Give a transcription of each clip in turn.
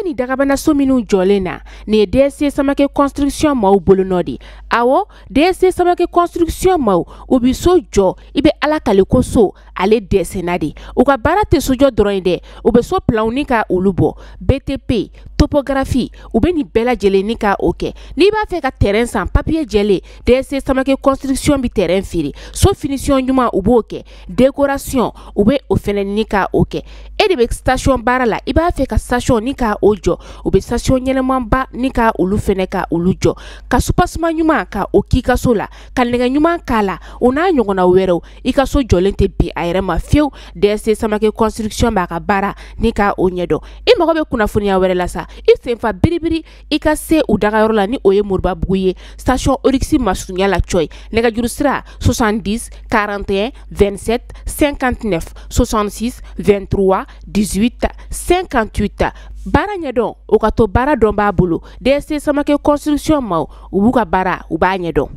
ni dagabana so minnu jɔlen na ni DSC Samake construction maaw bolo nɔ di awɔ DSC Samake construction maaw u bi so jɔ i be ala kale ko so ale dɛsɛna de u ka baara tɛ sojɔ dɔrɔn ye dɛ u be so planw ni ka olu bɔ BTP topographie u be ni bɛɛ lajɛlen ni ka o kɛ n'i b'a fɛ ka terrain san papier jɛlen DSC Samake construction bi terrain feere so finition ɲuman u b'o kɛ décoration u be o fɛnɛ ni ka o kɛ e de be station baara la i b'a fɛ ka station ni ka o jɔ u be station ɲɛnɛmanba ni ka olu fɛnɛ ka olu jɔ ka supasima ɲuman ka o k'i ka so la ka nɛgɛ ɲuman k'a la o n'a ɲɔgɔnna wɛrɛw i ka so jɔlen tɛ bin a yɛrɛ ma fiyewu DSC Samake construction b'a ka baara ni ka o ɲɛdɔn i mago bɛ kunnafoniya wɛrɛ la sa i senfa biribiri i ka se u dagayɔrɔ la ni o ye Moribabugu ye station Orix masurunya la Coy nɛgɛjuru sira 70 41 27 59 66 23 18 58 baara ɲɛdɔn o ka to baara dɔn b'a bolo DSC Samake construction maaw u b'u ka baara u b'a ɲɛdɔn.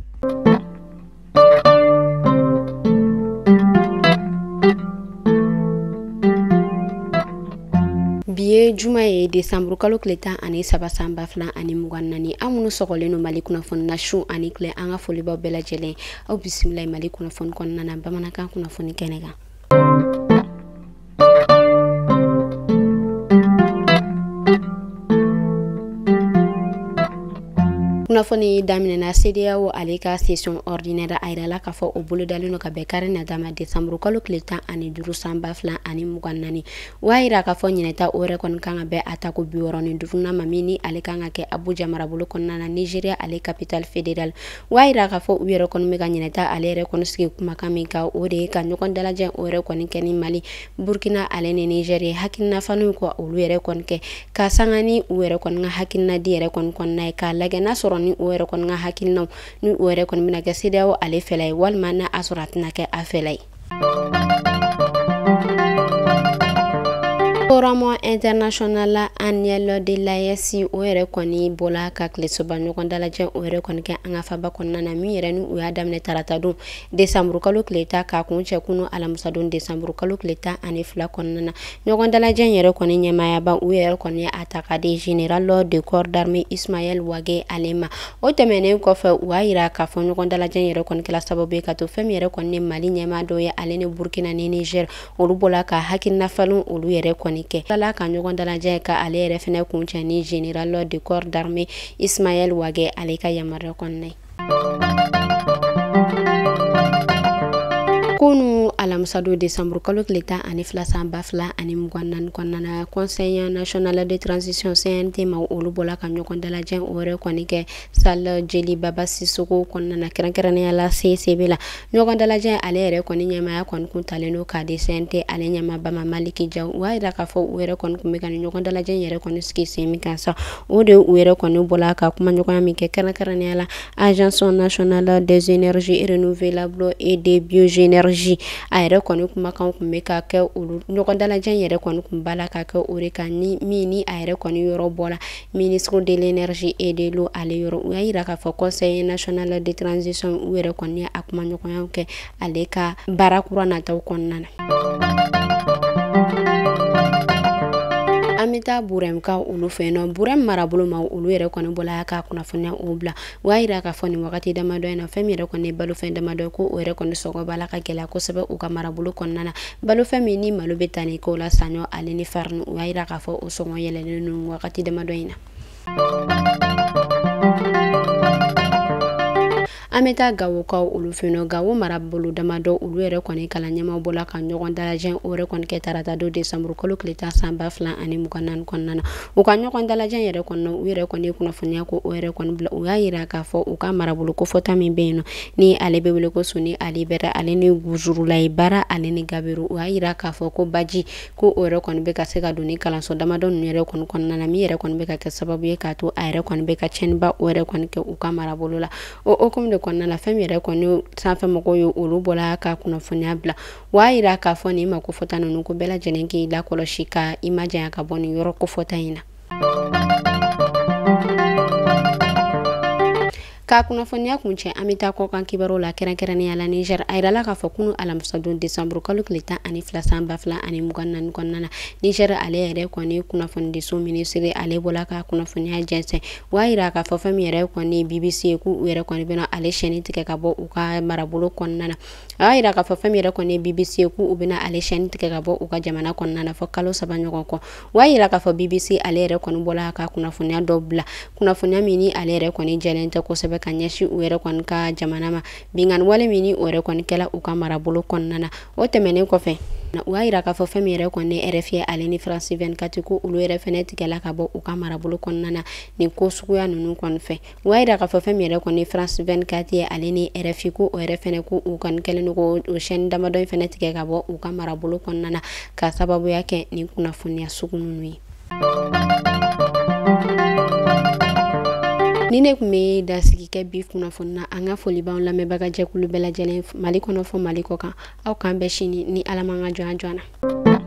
Biye juma ye Desanburu kalo tile 13 san 2024 an minnu sɔgɔlen no Mali kunnafoni na su ani tile an ka foli b'aw bɛɛ lajɛlen aw bisimila Mali kunnafoni kɔnɔna na bamanankan kunnafoni kɛnɛ kan. Kunnafoni daminɛna CEDEAO ale ka session ordinaire a yirala k'a fɔ o bolo dalen no ka bɛn kari natama Desanburu kalo tile 15 san 2024 o y'a yira k'a fɔ ɲinɛta o yɛrɛ kɔni kan ka bɛn a ta ko 65 ma min ni ale kan ka kɛ Abuja marabolo kɔnɔna na Nigeria ale capitale fédérale o y'a yira k'a fɔ u yɛrɛ kɔni bɛ ka ɲinɛta ale yɛrɛ kɔni sigi kumakan min kan o de ye ka ɲɔgɔn dalajɛ o yɛrɛ kɔni kɛ ni Mali Burkina ale ni Niger ye hakilina faniw kɔ olu yɛrɛ kɔni kɛ ka sanga ni u yɛrɛ kɔni ka hakilina di yɛrɛ kɔni kɔnɔna ye k'a lajɛ n'a sɔrɔ ni o yɛrɛ kɔni ka hakilinaw ni o yɛrɛ kɔni bɛna kɛ CEDEAO ale fɛla ye walima n'a a sɔrɔ a tɛna kɛ a fɛla ye. Forum international annuel de l'AES o yɛrɛ kɔni bɔla ka tilesoba ɲɔgɔn dalajɛ o yɛrɛ kɔni kɛ an ka faba kɔnɔna na min yɛrɛ ni u y'a daminɛ tarata don Desanburu kalo tile 10 k'a kun cɛ kunu alamisa don Desanburu kalo tile 12 kɔnɔna na ɲɔgɔn dalajɛ yɛrɛ kɔni ɲɛmaayaba u yɛrɛ kɔni ye attaque de général de corps d'armée Ismaël Wage Alema o tɛmɛnen kɔfɛ u y'a yira k'a fɔ ɲɔgɔn dalajɛ yɛrɛ kɔni kɛla sababu ye ka to fɛn min yɛrɛ kɔni ni Mali ɲɛmaa dɔ ye ale ni Burkina ni Niger olu bɔla ka hakilina falen olu yɛrɛ kɔni kɛ ala ka ɲɔgɔn dalajɛ ka ale yɛrɛ fɛnɛ kuncɛ ni général de corps d'armée Ismaël Wage ale ka yamaruya kɔnɔna ye. Kunu alamisa don Desanburu kalo tile 12 san 2024 kɔnɔna na Conseil national de transition CNT ma olu bɔla ka ɲɔgɔn dalajɛ o yɛrɛ kɔni kɛ salle Jeli Baba Sisoko kɔnɔna na kɛrɛnkɛrɛnnenya la CCB la ɲɔgɔn dalajɛ ale yɛrɛ kɔni ɲɛmaaya kɔni kun talen no ka di CNT ale ɲɛmaaba ma Maliki Jaw o y'a yira k'a fɔ u yɛrɛ kɔni kun bɛ ka ɲɔgɔn dalajɛ yɛrɛ kɔni sigi sen min kan sa o de u yɛrɛ kɔni bɔla ka kuma ɲɔgɔnya min kɛ kɛrɛnkɛrɛnnenya la Agence nationale des énergies renouvelables et des biogénéries a yɛrɛ kɔni kumakan kun bɛ ka kɛ olu ɲɔgɔn dalajɛ yɛrɛ kɔni kun bala ka kɛ o de kan ni min ni a yɛrɛ kɔni yɔrɔ bɔla ministre de l'énergie et de l'eau ale yɔrɔ u y'a yira k'a fɔ Conseil national de transition u yɛrɛ kɔni ye a kuma ɲɔgɔnyaw kɛ ale ka baara kura nataw kɔnɔna na. An bɛ taa Burɛm ka olu fɛ yen nɔ Burɛm marabolo ma olu yɛrɛ kɔni bɔla ka kunnafoniya o bila o y'a yira k'a fɔ nin wagati damadɔ in na fɛn min yɛrɛ kɔni ye balofɛn damadɔ ko o yɛrɛ kɔni sɔngɔ b'a la ka gɛlɛya kosɛbɛ u ka marabolo kɔnɔna na balofɛn min ni malo bɛ taa ni ko la saɲɔ ale ni farini o y'a yira k'a fɔ o sɔngɔ yɛlɛlen ninnu wagati damadɔ in na. An bɛ taa Gawo ka olu fɛ yen nɔ Gawo marabolo damadɔ olu yɛrɛ kɔni kalan ɲɛmaw bɔla ka ɲɔgɔn dalajɛ o yɛrɛ kɔni kɛ tarata don Desanburu kalo tile 10 san 2024 kɔnɔna na u ka ɲɔgɔn dalajɛ yɛrɛ kɔnɔ u yɛrɛ kɔni ye kunnafoniya ko o yɛrɛ kɔni bila u y'a yira k'a fɔ u ka marabolo kofɔta min bɛ yen nɔ ni ale bɛ wele ko Soni Ali Bɛrɛ ale ni Gujurulayi Bara ale ni Gabiru u y'a yira k'a fɔ ko Baji ko o yɛrɛ kɔni bɛ ka se ka don ni kalanso damadɔ ninnu yɛrɛ kɔni kɔnɔna na min yɛrɛ kɔni bɛ ka kɛ sababu ye k'a to a yɛrɛ kɔni bɛ ka tiɲɛniba o yɛrɛ kɔni kɛ u ka marabolo la o hokumu de kɔnɔna la fɛn min yɛrɛ kɔni sanfɛ mɔgɔw ye olu bɔla ka kunnafoniya bila o y'a yira k'a fɔ nin ma kofɔta ninnu ko bɛɛ lajɛlen k'i lakɔlɔsi ka i ma janya ka bɔ nin yɔrɔ kofɔta in na. ka kunnafoniya kuncɛ an bɛ taa kɔkan kibaru la kɛrɛnkɛrɛnnenya la Niger a yirala k'a fɔ kunu alamisa don décembre kalo tile 12 san 2024 kɔnɔna na Niger ale yɛrɛ kɔni kunnafonidiso ministre ale bɔla ka kunnafoniya jɛnsɛn wa yira k'a fɔ fɛn min yɛrɛ kɔni BBC ye k'u yɛrɛ kɔni bɛna ale chaîne tigɛ ka bɔ u ka marabolo kɔnɔna na a yira k'a fɔ fɛn min yɛrɛ kɔni BBC ye k'u bɛna ale chaîne tigɛ ka bɔ u ka jamana kɔnɔna na fɔ kalo 3 ɲɔgɔn kɔ wa yira k'a fɔ BBC ale yɛrɛ kɔni bɔla ka kunnafoniya dɔ bila kunnafoniya min ni ale yɛrɛ kɔni jɛlen tɛ kosɛbɛ ka ɲɛsin u yɛrɛ kɔni ka jamana ma bingan wale min ni o yɛrɛ kɔni kɛla u ka marabolo kɔnɔna na o tɛmɛnen kɔfɛ u y'a yira k'a fɔ fɛn min yɛrɛ kɔni RFI ale ni France 24 ko olu yɛrɛ fɛnɛ tigɛla ka bɔ u ka marabolo kɔnɔna na ni ko suguya ninnu kɔni fɛ u y'a yira k'a fɔ fɛn min yɛrɛ kɔni France 24 ye ale ni RFI ko o yɛrɛ fɛnɛ ko u kɔni kɛlen don ko o chaîne damadɔ in fɛnɛ tigɛ ka bɔ u ka marabolo kɔnɔna na ka sababuya kɛ ni kunnafoniya sugu ninnu ye. Ni ne kun bɛ dasigi kɛ bi kunnafoni na an ka foli b'an lamɛnbaga jɛkulu bɛɛ lajɛlen Mali kɔnɔ fɔ Mali kɔ kan aw k'an bɛɛ sini ni Ala man ka jɔ an jɔ na.